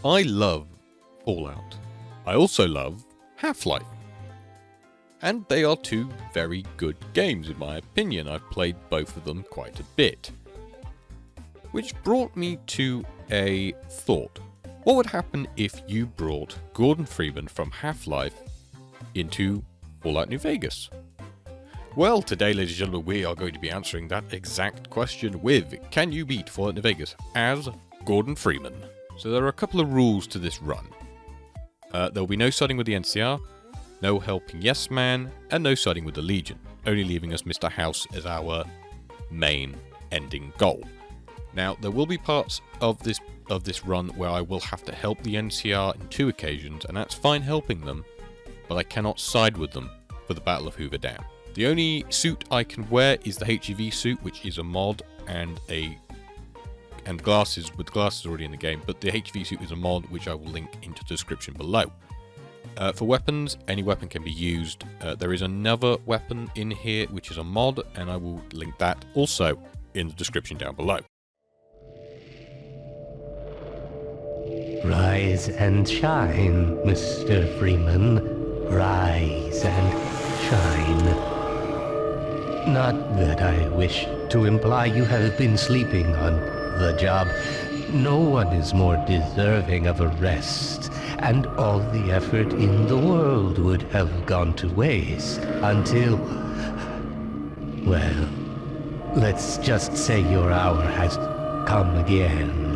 I love Fallout. I also love Half-Life. And they are two very good games in my opinion. I've played both of them quite a bit. Which brought me to a thought. What would happen if you brought Gordon Freeman from Half-Life into Fallout New Vegas? Well, today, ladies and gentlemen, we are going to be answering that exact question with can you beat Fallout New Vegas as Gordon Freeman? So there are a couple of rules to this run. There will be no siding with the NCR, no helping Yes Man, and no siding with the Legion, only leaving us Mr. House as our main ending goal. Now, there will be parts of this run where I will have to help the NCR in 2 occasions, and that's fine helping them, but I cannot side with them for the Battle of Hoover Dam. The only suit I can wear is the HEV suit, which is a mod and glasses, with glasses already in the game, but the HEV suit is a mod which I will link into the description below. For weapons, any weapon can be used. There is another weapon in here which is a mod, and I will link that also in the description down below. Rise and shine, Mr. Freeman. Rise and shine. Not that I wish to imply you have been sleeping on the job. No one is more deserving of a rest, and all the effort in the world would have gone to waste until... well, let's just say your hour has come again.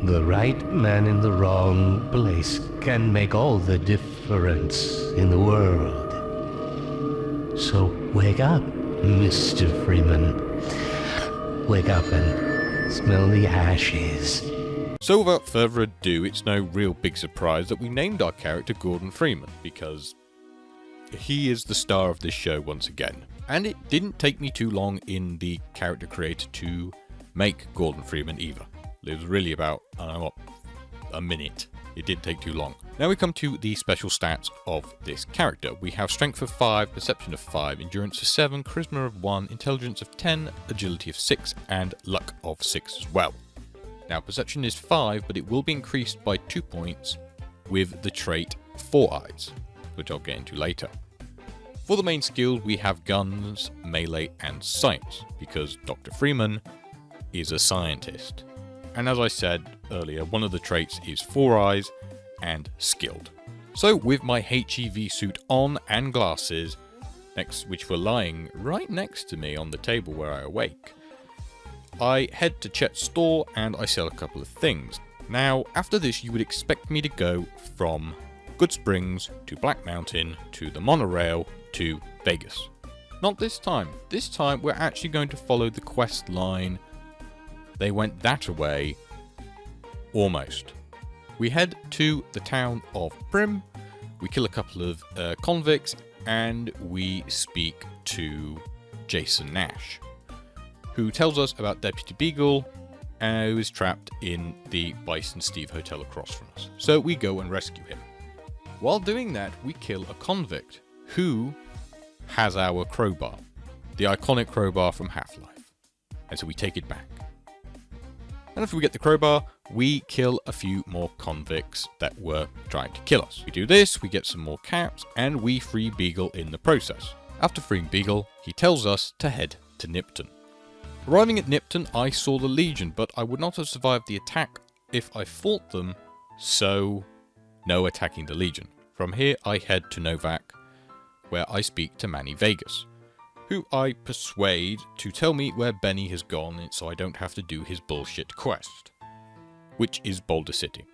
The right man in the wrong place can make all the difference in the world. So wake up, Mr. Freeman. Wake up and smell the ashes. So without further ado, it's no real big surprise that we named our character Gordon Freeman, because he is the star of this show once again. And it didn't take me too long in the character creator to make Gordon Freeman either. It was really about, a minute. It didn't take too long. Now we come to the special stats of this character. We have Strength of 5, Perception of 5, Endurance of 7, Charisma of 1, Intelligence of 10, Agility of 6, and Luck of 6 as well. Now Perception is 5, but it will be increased by 2 points with the trait 4 Eyes, which I'll get into later. For the main skills, we have Guns, Melee, and Science, because Dr. Freeman is a scientist. And as I said earlier, one of the traits is 4 Eyes and Skilled. So with my HEV suit on and glasses, which were lying right next to me on the table where I awake, I head to Chet's store and I sell a couple of things. Now, after this, you would expect me to go from Good Springs to Black Mountain to the monorail to Vegas. Not this time. This time, we're actually going to follow the quest line. They went that way, almost. We head to the town of Prim, we kill a couple of convicts, and we speak to Jason Nash, who tells us about Deputy Beagle, who is trapped in the Bison Steve Hotel across from us. So we go and rescue him. While doing that, we kill a convict, who has our crowbar, the iconic crowbar from Half-Life. And so we take it back. And after we get the crowbar, we kill a few more convicts that were trying to kill us. We do this, we get some more caps, and we free Beagle in the process. After freeing Beagle, he tells us to head to Nipton. Arriving at Nipton, I saw the Legion, but I would not have survived the attack if I fought them, so no attacking the Legion. From here, I head to Novak, where I speak to Manny Vegas, who I persuade to tell me where Benny has gone so I don't have to do his bullshit quest, which is Boulder City.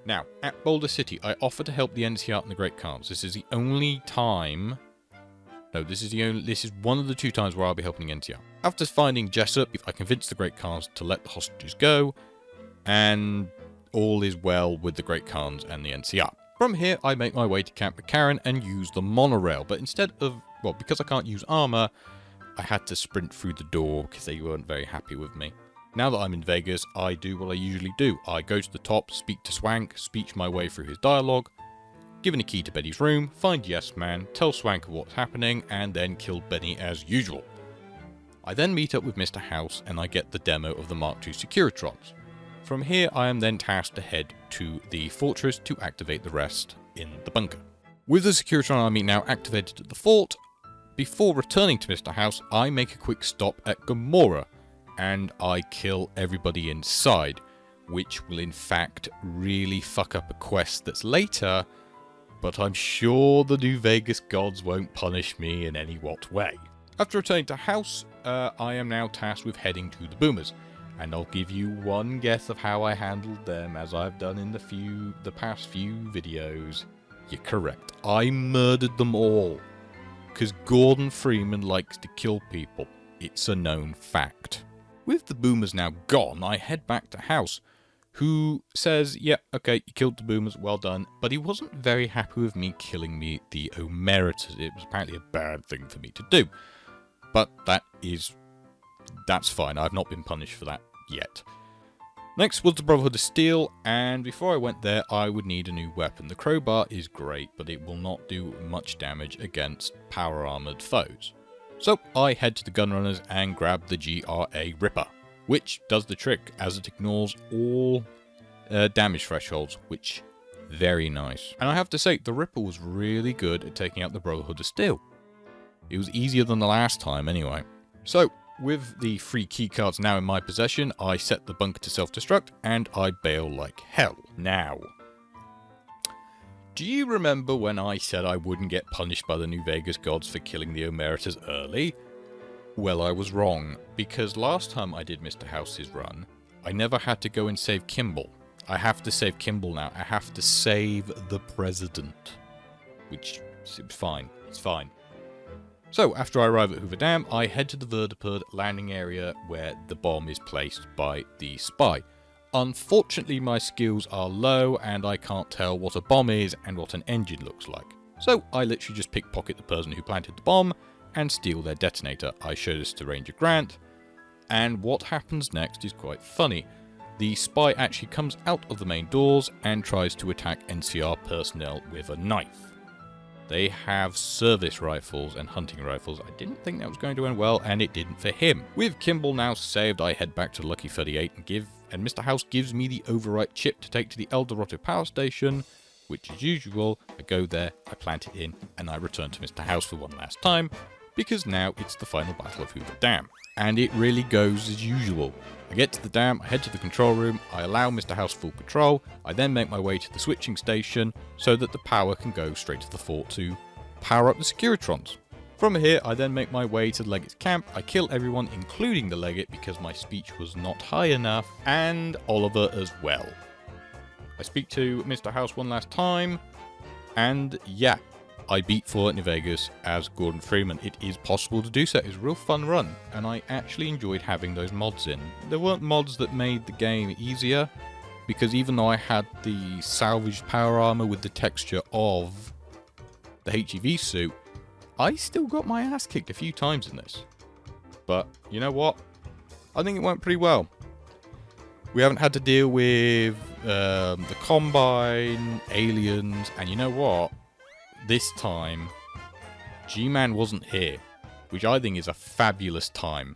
Now, at Boulder City, I offer to help the NCR and the Great Khans. This is the only time... No, this is one of the 2 times where I'll be helping the NCR. After finding Jessup, I convince the Great Khans to let the hostages go, and all is well with the Great Khans and the NCR. From here, I make my way to Camp McCarran and use the monorail, but instead of... well, because I can't use armor, I had to sprint through the door because they weren't very happy with me. Now that I'm in Vegas, I do what I usually do. I go to the top, speak to Swank, speech my way through his dialogue, give him a key to Benny's room, find Yes Man, tell Swank what's happening, and then kill Benny as usual. I then meet up with Mr. House and I get the demo of the Mark II Securitrons. From here, I am then tasked to head to the fortress to activate the rest in the bunker. With the Securitron army now activated at the fort, before returning to Mr. House, I make a quick stop at Gamora, and I kill everybody inside, which will in fact really fuck up a quest that's later, but I'm sure the New Vegas gods won't punish me in any what way. After returning to House, I am now tasked with heading to the Boomers, and I'll give you one guess of how I handled them, as I've done in the past few videos. You're correct. I murdered them all. Because Gordon Freeman likes to kill people. It's a known fact. With the Boomers now gone, I head back to House, who says, yeah, okay, you killed the Boomers, well done, but he wasn't very happy with me killing the Omerators. It was apparently a bad thing for me to do. But that's fine. I've not been punished for that yet. Next was the Brotherhood of Steel, and before I went there, I would need a new weapon. The crowbar is great, but it will not do much damage against power-armoured foes. So I head to the Gunrunners and grab the GRA Ripper, which does the trick as it ignores all damage thresholds, which very nice. And I have to say, the Ripper was really good at taking out the Brotherhood of Steel. It was easier than the last time anyway. So, with the 3 keycards now in my possession, I set the bunker to self-destruct, and I bail like hell. Now, do you remember when I said I wouldn't get punished by the New Vegas gods for killing the Omerators early? Well, I was wrong, because last time I did Mr. House's run, I never had to go and save Kimball. I have to save Kimball now. I have to save the President. Which, it's fine. It's fine. So, after I arrive at Hoover Dam, I head to the Vertiport landing area where the bomb is placed by the spy. Unfortunately, my skills are low and I can't tell what a bomb is and what an engine looks like. So, I literally just pickpocket the person who planted the bomb and steal their detonator. I show this to Ranger Grant, and what happens next is quite funny. The spy actually comes out of the main doors and tries to attack NCR personnel with a knife. They have service rifles and hunting rifles. I didn't think that was going to end well, and it didn't for him. With Kimball now saved, I head back to Lucky 38 and Mr. House gives me the overwrite chip to take to the El Dorado power station, which as usual, I go there, I plant it in, and I return to Mr. House for one last time, because now it's the final battle of Hoover Dam. And it really goes as usual. I get to the dam, I head to the control room, I allow Mr. House full control, I then make my way to the switching station so that the power can go straight to the fort to power up the Securitrons. From here, I then make my way to the Legate's camp, I kill everyone including the Legate because my speech was not high enough, and Oliver as well. I speak to Mr. House one last time, and yeah, I beat Fallout New Vegas as Gordon Freeman. It is possible to do so. It was a real fun run, and I actually enjoyed having those mods in. There weren't mods that made the game easier, because even though I had the salvaged power armor with the texture of the HEV suit, I still got my ass kicked a few times in this. But, you know what? I think it went pretty well. We haven't had to deal with the Combine, aliens, and you know what? This time, G-Man wasn't here, which I think is a fabulous time.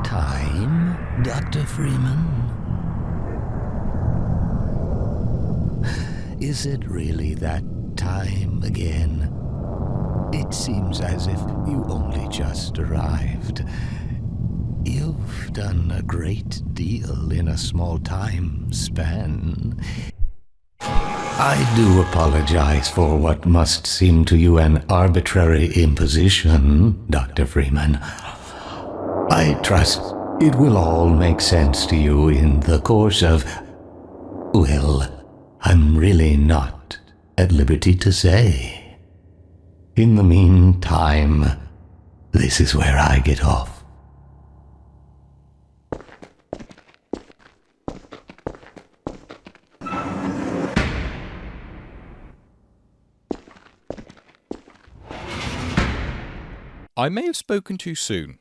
Time, Dr. Freeman? Is it really that time again? It seems as if you only just arrived. You've done a great deal in a small time span. I do apologize for what must seem to you an arbitrary imposition, Dr. Freeman. I trust it will all make sense to you in the course of... well, I'm really not at liberty to say. In the meantime, this is where I get off. I may have spoken too soon.